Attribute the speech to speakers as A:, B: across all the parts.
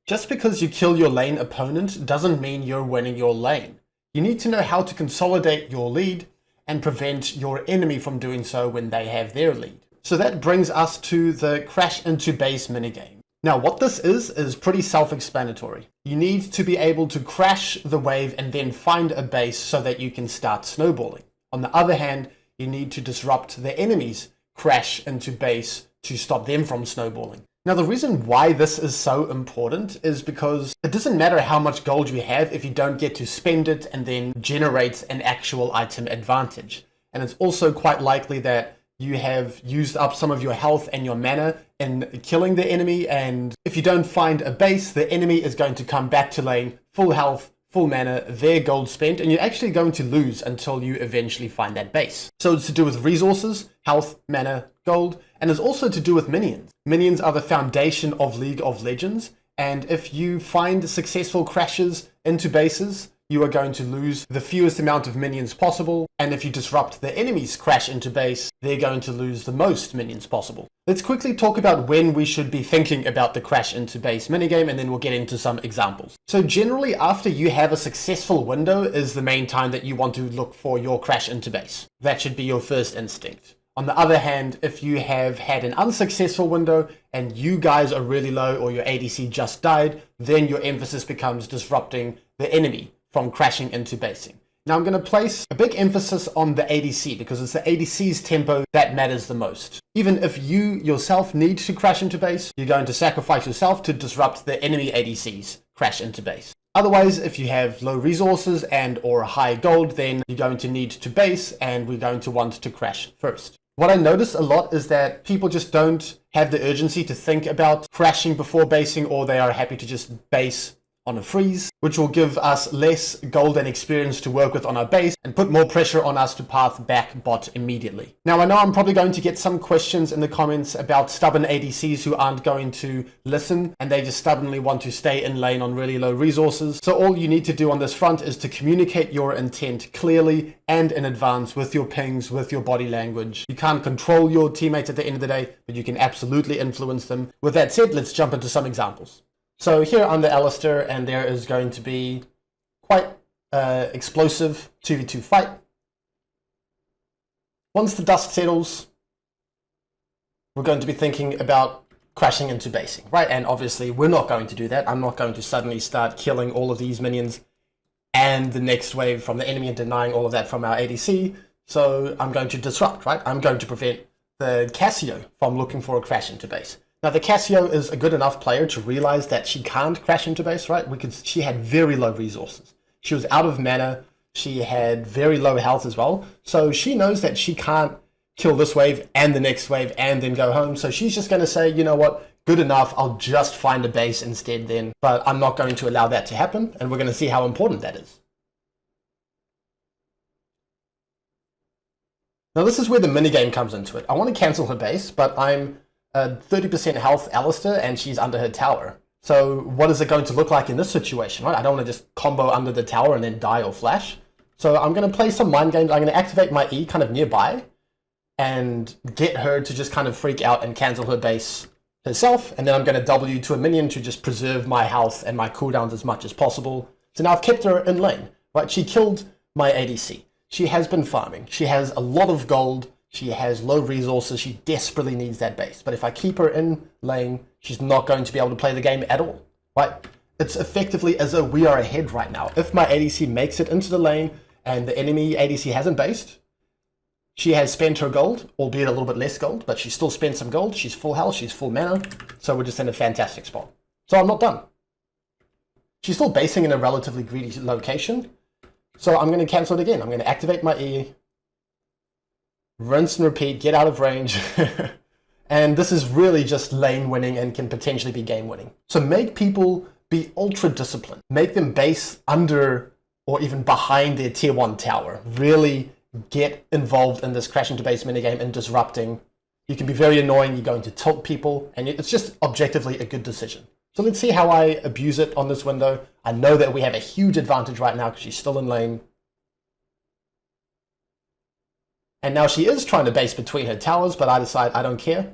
A: Just because you kill your lane opponent doesn't mean you're winning your lane. You need to know how to consolidate your lead and prevent your enemy from doing so when they have their lead. So that brings us to the crash into base minigame. Now what this is pretty self-explanatory. You need to be able to crash the wave and then find a base so that you can start snowballing. On the other hand, you need to disrupt the enemy's crash into base to stop them from snowballing. Now the reason why this is so important is because it doesn't matter how much gold you have if you don't get to spend it and then generate an actual item advantage. And it's also quite likely that you have used up some of your health and your mana in killing the enemy, and if you don't find a base, the enemy is going to come back to lane, full health, full mana, their gold spent, and you're actually going to lose until you eventually find that base. So it's to do with resources, health, mana, gold, and it's also to do with minions. Minions are the foundation of League of Legends, and if you find successful crashes into bases, you are going to lose the fewest amount of minions possible, and if you disrupt the enemy's crash into base, they're going to lose the most minions possible. Let's quickly talk about when we should be thinking about the crash into base minigame, and then we'll get into some examples. So generally after you have a successful window is the main time that you want to look for your crash into base. That should be your first instinct. On the other hand, if you have had an unsuccessful window and you guys are really low or your ADC just died, then your emphasis becomes disrupting the enemy from crashing into basing. Now I'm going to place a big emphasis on the ADC because it's the ADC's tempo that matters the most. Even if you yourself need to crash into base, you're going to sacrifice yourself to disrupt the enemy ADC's crash into base. Otherwise, if you have low resources and or high gold, then you're going to need to base and we're going to want to crash first. What I notice a lot is that people just don't have the urgency to think about crashing before basing, or they are happy to just base on a freeze, which will give us less gold and experience to work with on our base and put more pressure on us to path back bot immediately. Now I know I'm probably going to get some questions in the comments about stubborn ADCs who aren't going to listen and they just stubbornly want to stay in lane on really low resources. So all you need to do on this front is to communicate your intent clearly and in advance with your pings, with your body language. You can't control your teammates at the end of the day, but you can absolutely influence them. With that said, let's jump into some examples. So here I'm the Alistair, and there is going to be quite explosive 2v2 fight. Once the dust settles, we're going to be thinking about crashing into basing, right? And obviously we're not going to do that. I'm not going to suddenly start killing all of these minions and the next wave from the enemy and denying all of that from our ADC. So I'm going to disrupt, right? I'm going to prevent the Cassio from looking for a crash into base. Now the Cassio is a good enough player to realize that she can't crash into base, right? She had very low resources. She was out of mana. She had very low health as well. So she knows that she can't kill this wave and the next wave and then go home. So she's just going to say, you know what, good enough. I'll just find a base instead then. But I'm not going to allow that to happen. And we're going to see how important that is. Now this is where the minigame comes into it. I want to cancel her base, but I'm 30% health Alistair and she's under her tower. So what is it going to look like in this situation, right? I don't want to just combo under the tower and then die or flash. So I'm going to play some mind games. I'm going to activate my E kind of nearby and get her to just kind of freak out and cancel her base herself. And then I'm going to W to a minion to just preserve my health and my cooldowns as much as possible. So now I've kept her in lane, right? She killed my ADC. She has been farming. She has a lot of gold. She has low resources. She desperately needs that base. But if I keep her in lane, she's not going to be able to play the game at all, right? It's effectively as though we are ahead right now. If my ADC makes it into the lane and the enemy ADC hasn't based, she has spent her gold, albeit a little bit less gold, but she's still spent some gold. She's full health. She's full mana. So we're just in a fantastic spot. So I'm not done. She's still basing in a relatively greedy location. So I'm going to cancel it again. I'm going to activate my E, rinse and repeat, get out of range. And this is really just lane winning and can potentially be game winning. So make people be ultra disciplined. Make them base under or even behind their tier 1 tower. Really get involved in this crash into base minigame and disrupting. You can be very annoying. You're going to tilt people, and it's just objectively a good decision. So let's see how I abuse it on this window. I know that we have a huge advantage right now because she's still in lane. And now she is trying to base between her towers, but I decide I don't care.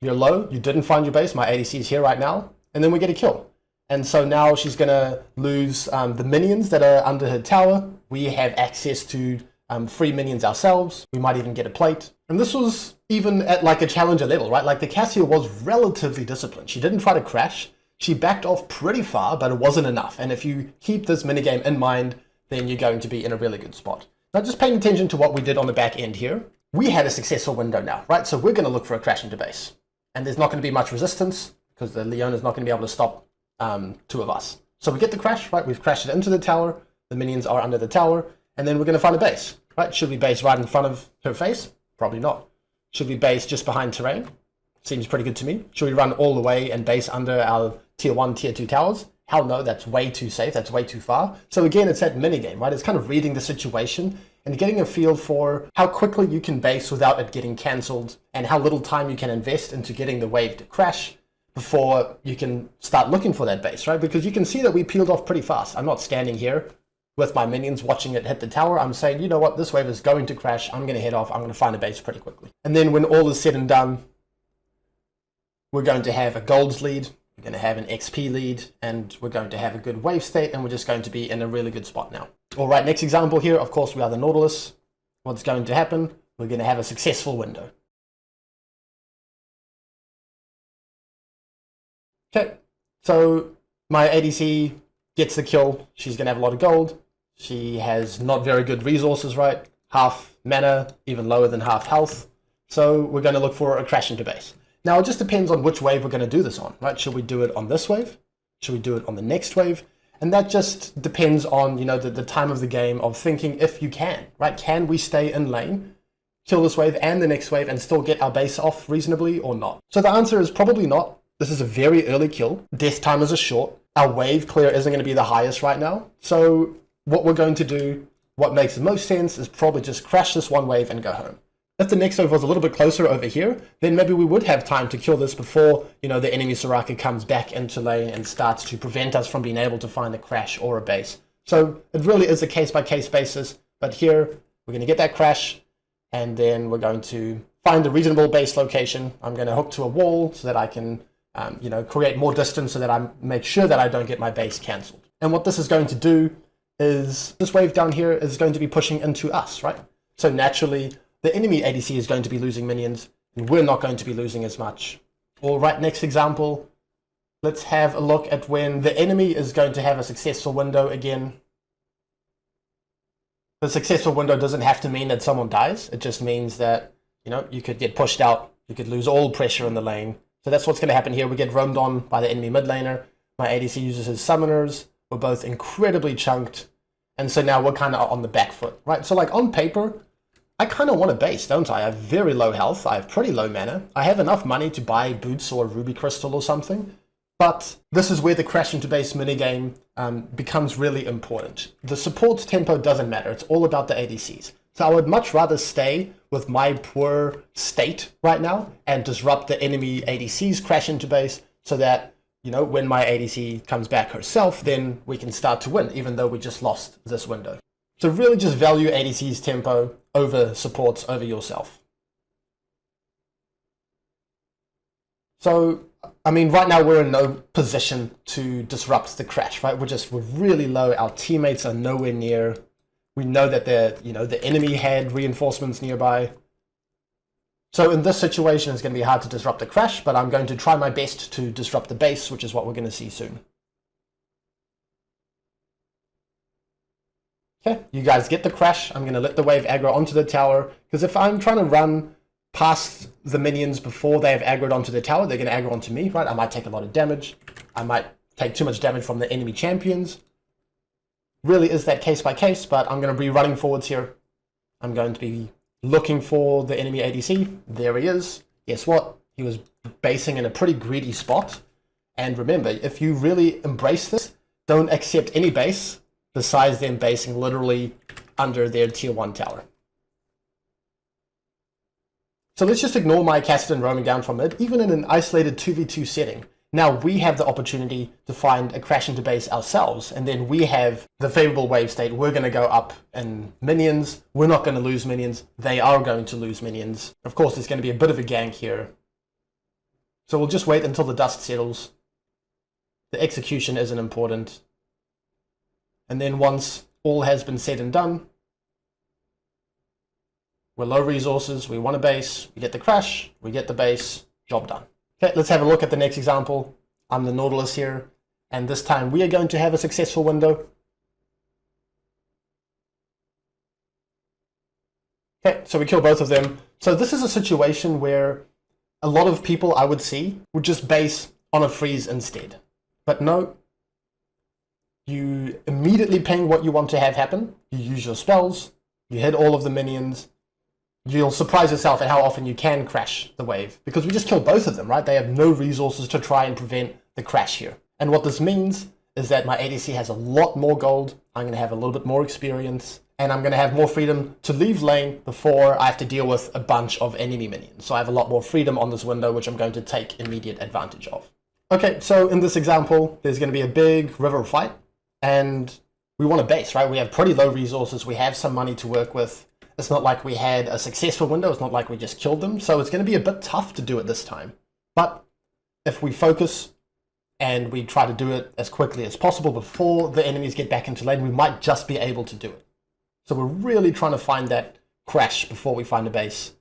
A: You're low, you didn't find your base, my ADC is here right now. and then we get a kill. And so now she's going to lose the minions that are under her tower. We have access to free minions ourselves. We might even get a plate. And this was even at like a challenger level, right? Like the Cassia was relatively disciplined. She didn't try to crash. She backed off pretty far, but it wasn't enough. And if you keep this minigame in mind, then you're going to be in a really good spot. Now, just paying attention to what we did on the back end here. We had a successful window now, right? So we're going to look for a crash into base. And there's not going to be much resistance because the Leona's not going to be able to stop two of us. So we get the crash, right? We've crashed it into the tower. The minions are under the tower. And then we're going to find a base, right? Should we base right in front of her face? Probably not. Should we base just behind terrain? Seems pretty good to me. Should we run all the way and base under our tier 1, tier 2 towers? Hell no, that's way too safe. That's way too far. So again, it's that minigame, right? It's kind of reading the situation and getting a feel for how quickly you can base without it getting cancelled and how little time you can invest into getting the wave to crash before you can start looking for that base, right? Because you can see that we peeled off pretty fast. I'm not standing here with my minions watching it hit the tower. I'm saying, you know what, this wave is going to crash. I'm going to head off. I'm going to find a base pretty quickly. And then when all is said and done, we're going to have a golds lead. We're going to have an XP lead, and we're going to have a good wave state, and we're just going to be in a really good spot now. All right, next example here, of course, we are the Nautilus. What's going to happen? We're going to have a successful window. Okay, so my ADC gets the kill. She's going to have a lot of gold. She has not very good resources, right? Half mana, even lower than half health. So we're going to look for a crash into base. Now, it just depends on which wave we're going to do this on, right? Should we do it on this wave? Should we do it on the next wave? And that just depends on, you know, the time of the game of thinking if you can, right? Can we stay in lane, kill this wave and the next wave and still get our base off reasonably or not? So the answer is probably not. This is a very early kill. Death timers are short. Our wave clear isn't going to be the highest right now. So what we're going to do, what makes the most sense is probably just crash this one wave and go home. If the next wave was a little bit closer over here, then maybe we would have time to kill this before, you know, the enemy Soraka comes back into lane and starts to prevent us from being able to find a crash or a base. So it really is a case-by-case basis. But here, we're going to get that crash, and then we're going to find a reasonable base location. I'm going to hook to a wall so that I can, you know, create more distance so that I make sure that I don't get my base cancelled. And what this is going to do is this wave down here is going to be pushing into us, right? So naturally, the enemy ADC is going to be losing minions, and we're not going to be losing as much. All right, next example. Let's have a look at when the enemy is going to have a successful window again. The successful window doesn't have to mean that someone dies. It just means that, you know, you could get pushed out. You could lose all pressure in the lane. So that's what's going to happen here. We get roamed on by the enemy mid laner. My ADC uses his summoners. We're both incredibly chunked. And so now we're kind of on the back foot, right? So like on paper, I kind of want a base, don't I? I have very low health. I have pretty low mana. I have enough money to buy boots or a ruby crystal or something. But this is where the crash into base minigame becomes really important. The support's tempo doesn't matter. It's all about the ADCs. So I would much rather stay with my poor state right now and disrupt the enemy ADC's crash into base so that, you know, when my ADC comes back herself, then we can start to win, even though we just lost this window. So really just value ADC's tempo over supports over yourself. So, I mean, right now we're in no position to disrupt the crash, right? We're really low. Our teammates are nowhere near. We know that the enemy had reinforcements nearby. So in this situation, it's going to be hard to disrupt the crash, but I'm going to try my best to disrupt the base, which is what we're going to see soon. Okay, you guys get the crash. I'm going to let the wave aggro onto the tower, because if I'm trying to run past the minions before they have aggroed onto the tower, they're going to aggro onto me, right? I might take a lot of damage. I might take too much damage from the enemy champions. Really is that case by case, but I'm going to be running forwards here. I'm going to be looking for the enemy ADC. There he is. Guess what? He was basing in a pretty greedy spot. And remember, if you really embrace this, don't accept any base besides them basing literally under their tier 1 tower. So let's just ignore my Cassidy roaming down from mid. Even in an isolated 2v2 setting, now we have the opportunity to find a crash into base ourselves, and then we have the favorable wave state. We're going to go up in minions. We're not going to lose minions. They are going to lose minions. Of course, there's going to be a bit of a gank here. So we'll just wait until the dust settles. The execution isn't important. And then once all has been said and done, we're low resources, we want a base, we get the crash, we get the base, job done. Okay, let's have a look at the next example. I'm the Nautilus here, and this time we are going to have a successful window. Okay, so we kill both of them. So this is a situation where a lot of people I would see would just base on a freeze instead. But no, you immediately ping what you want to have happen, you use your spells, you hit all of the minions, you'll surprise yourself at how often you can crash the wave, because we just killed both of them, right? They have no resources to try and prevent the crash here. And what this means is that my ADC has a lot more gold, I'm going to have a little bit more experience, and I'm going to have more freedom to leave lane before I have to deal with a bunch of enemy minions. So I have a lot more freedom on this window, which I'm going to take immediate advantage of. Okay, so in this example, there's going to be a big river fight, and we want a base, right? We have pretty low resources, we have some money to work with. It's not like we had a successful window, it's not like we just killed them, so it's going to be a bit tough to do it this time. But if we focus and we try to do it as quickly as possible before the enemies get back into lane, we might just be able to do it. So we're really trying to find that crash before we find a base.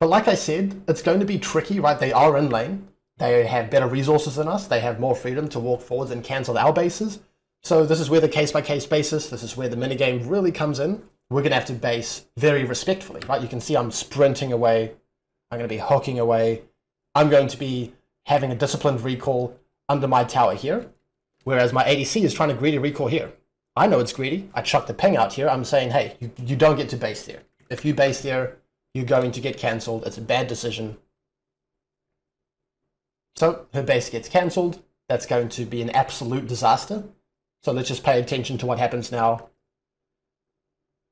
A: But like I said, it's going to be tricky, right? They are in lane, they have better resources than us, they have more freedom to walk forwards and cancel our bases. So this is where the case-by-case basis, this is where the minigame really comes in. We're going to have to base very respectfully, right? You can see I'm sprinting away. I'm going to be hooking away. I'm going to be having a disciplined recall under my tower here, whereas my ADC is trying to greedy recall here. I know it's greedy. I chucked the ping out here. I'm saying, hey, you don't get to base there. If you base there, you're going to get cancelled. It's a bad decision. So her base gets cancelled. That's going to be an absolute disaster. So let's just pay attention to what happens now.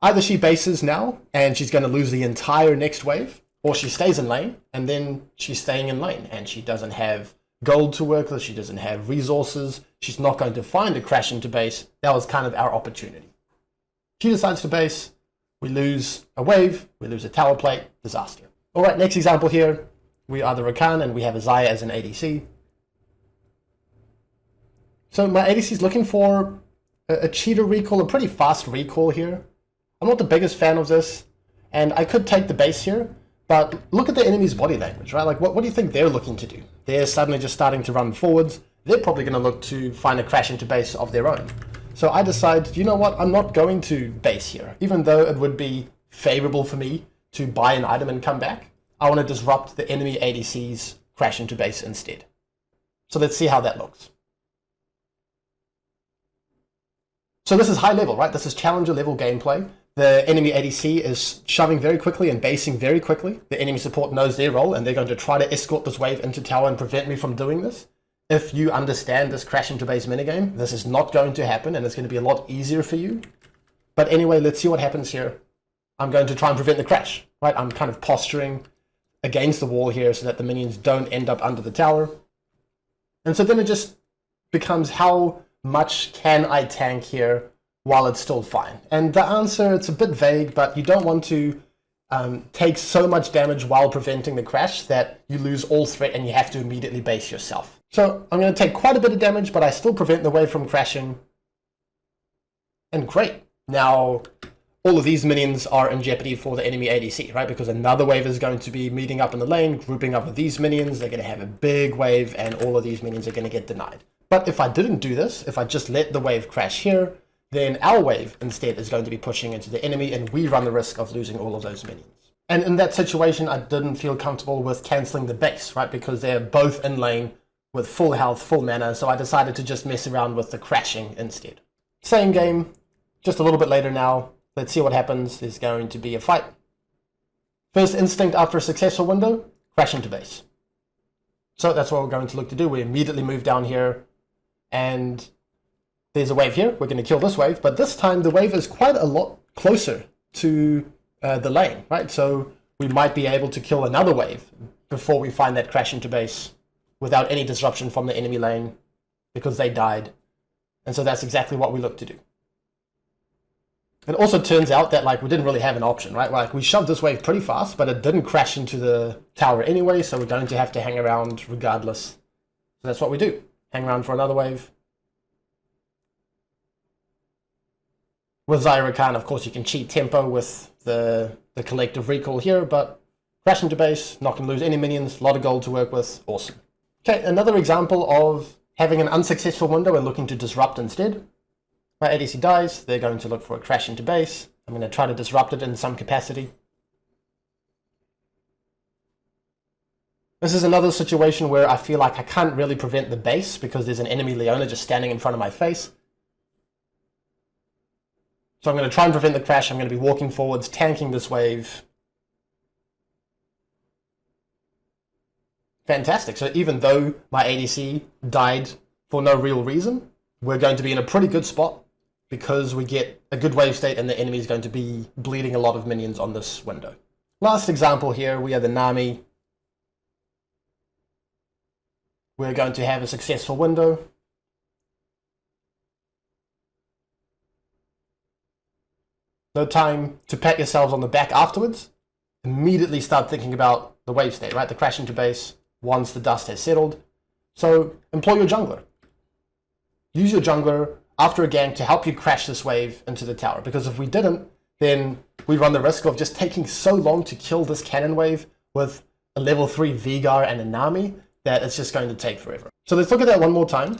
A: Either she bases now, and she's going to lose the entire next wave, or she stays in lane, and then she's staying in lane, and she doesn't have gold to work with, she doesn't have resources, she's not going to find a crash into base. That was kind of our opportunity. She decides to base, we lose a wave, we lose a tower plate, disaster. Alright, next example here, we are the Rakan, and we have a Xayah as an ADC. So my ADC is looking for a cheater recall, a pretty fast recall here. I'm not the biggest fan of this, and I could take the base here, but look at the enemy's body language, right? Like, what do you think they're looking to do? They're suddenly just starting to run forwards. They're probably going to look to find a crash into base of their own. So I decide, you know what? I'm not going to base here, even though it would be favorable for me to buy an item and come back. I want to disrupt the enemy ADC's crash into base instead. So let's see how that looks. So this is high level, right? This is challenger level gameplay. The enemy ADC is shoving very quickly and basing very quickly. The enemy support knows their role, and they're going to try to escort this wave into tower and prevent me from doing this. If you understand this crash into base minigame, this is not going to happen, and it's going to be a lot easier for you. But anyway, let's see what happens here. I'm going to try and prevent the crash, right? I'm kind of posturing against the wall here so that the minions don't end up under the tower. And so then it just becomes, how much can I tank here while it's still fine? And the answer, it's a bit vague, but you don't want to take so much damage while preventing the crash that you lose all threat and you have to immediately base yourself. So I'm going to take quite a bit of damage, but I still prevent the wave from crashing. And great. Now, all of these minions are in jeopardy for the enemy ADC, right? Because another wave is going to be meeting up in the lane, grouping up with these minions. They're going to have a big wave, and all of these minions are going to get denied. But if I didn't do this, if I just let the wave crash here, then our wave instead is going to be pushing into the enemy, and we run the risk of losing all of those minions. And in that situation, I didn't feel comfortable with cancelling the base, right? Because they're both in lane with full health, full mana, so I decided to just mess around with the crashing instead. Same game, just a little bit later now. Let's see what happens. There's going to be a fight. First instinct after a successful window, crash into base. So that's what we're going to look to do. We immediately move down here, and there's a wave here. We're going to kill this wave, but this time the wave is quite a lot closer to the lane, right? So we might be able to kill another wave before we find that crash into base without any disruption from the enemy lane because they died. And so that's exactly what we look to do. It also turns out that we didn't really have an option, right? Like, we shoved this wave pretty fast, but it didn't crash into the tower anyway, so we're going to have to hang around regardless. So that's what we do. hang around for another wave. With Zyra, of course, you can cheat tempo with the collective recall here, but crash into base, not going to lose any minions, a lot of gold to work with, awesome. Okay, another example of having an unsuccessful window and looking to disrupt instead. My ADC dies, they're going to look for a crash into base. I'm going to try to disrupt it in some capacity. This is another situation where I feel like I can't really prevent the base because there's an enemy Leona just standing in front of my face. So I'm going to try and prevent the crash. I'm going to be walking forwards, tanking this wave. Fantastic. So even though my ADC died for no real reason, we're going to be in a pretty good spot because we get a good wave state and the enemy is going to be bleeding a lot of minions on this window. Last example here, we are the Nami. We're going to have a successful window. No time to pat yourselves on the back afterwards. Immediately start thinking about the wave state, right? The crash into base once the dust has settled. So employ your jungler. Use your jungler after a gank to help you crash this wave into the tower. Because if we didn't, then we run the risk of just taking so long to kill this cannon wave with a level 3 Veigar and a Nami that it's just going to take forever. So let's look at that one more time.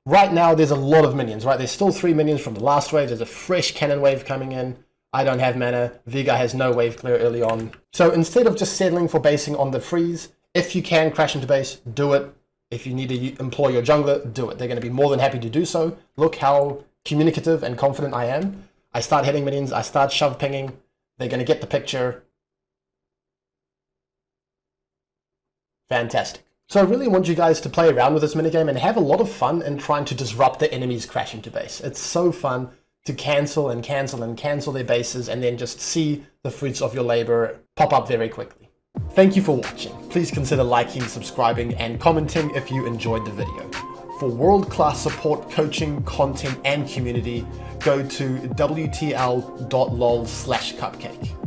A: Right now, there's a lot of minions, right? There's still 3 minions from the last wave. There's a fresh cannon wave coming in. I don't have mana. Veigar has no wave clear early on. So instead of just settling for basing on the freeze, if you can crash into base, do it. If you need to employ your jungler, do it. They're going to be more than happy to do so. Look how communicative and confident I am. I start hitting minions. I start shove pinging. They're going to get the picture. Fantastic. So I really want you guys to play around with this minigame and have a lot of fun in trying to disrupt the enemy's crash into base. It's so fun to cancel and cancel and cancel their bases and then just see the fruits of your labor pop up very quickly. Thank you for watching. Please consider liking, subscribing, and commenting if you enjoyed the video. For world-class support, coaching, content, and community, go to wtl.lol/cupcake.